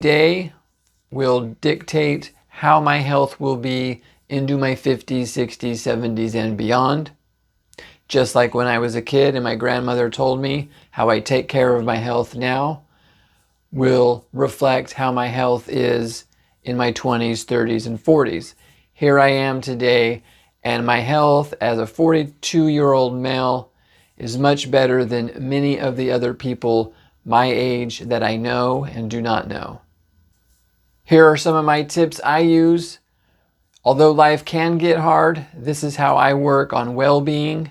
Day will dictate how my health will be into my 50s, 60s, 70s, and beyond. Just like when I was a kid and my grandmother told me how I take care of my health now will reflect how my health is in my 20s, 30s, and 40s. Here I am today, and my health as a 42-year-old male is much better than many of the other people my age that I know and do not know. Here are some of my tips I use. Although life can get hard, this is how I work on well-being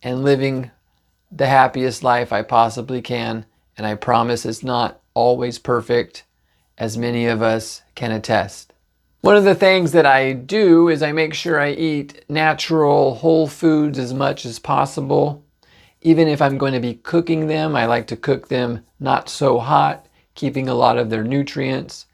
and living the happiest life I possibly can. And I promise it's not always perfect, as many of us can attest. One of the things that I do is I make sure I eat natural whole foods as much as possible. Even if I'm going to be cooking them, I like to cook them not so hot, keeping a lot of their nutrients.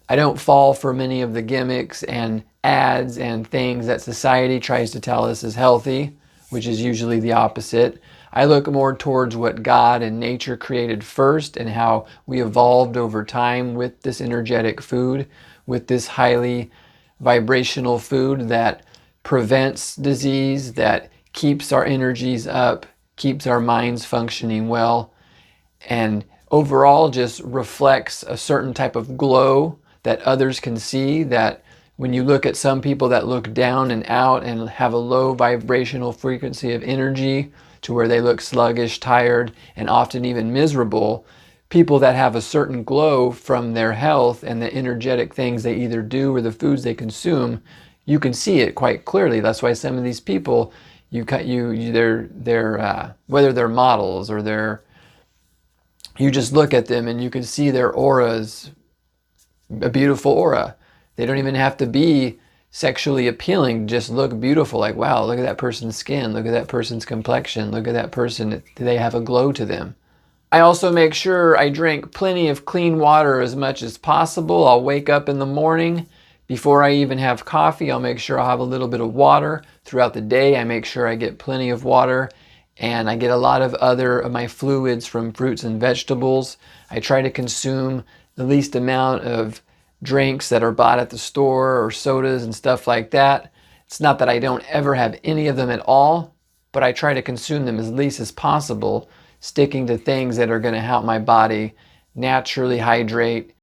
I don't fall for many of the gimmicks and ads and things that society tries to tell us is healthy, which is usually the opposite. I look more towards what God and nature created first and how we evolved over time with this energetic food, with this highly vibrational food that prevents disease, that keeps our energies up, keeps our minds functioning well, and overall just reflects a certain type of glow that others can see. That when you look at some people that look down and out and have a low vibrational frequency of energy to where they look sluggish, tired, and often even miserable, people that have a certain glow from their health and the energetic things they either do or the foods they consume, you can see it quite clearly. That's why some of these people, whether they're models or you just look at them and you can see their auras, a beautiful aura. They don't even have to be sexually appealing, just look beautiful. Like, wow, look at that person's skin, look at that person's complexion, look at that person, they have a glow to them. I also make sure I drink plenty of clean water as much as possible. I'll wake up in the morning. Before I even have coffee, I'll make sure I'll have a little bit of water. Throughout the day, I make sure I get plenty of water, and I get a lot of other of my fluids from fruits and vegetables. I try to consume the least amount of drinks that are bought at the store or sodas and stuff like that. It's not that I don't ever have any of them at all, but I try to consume them as least as possible, sticking to things that are going to help my body naturally hydrate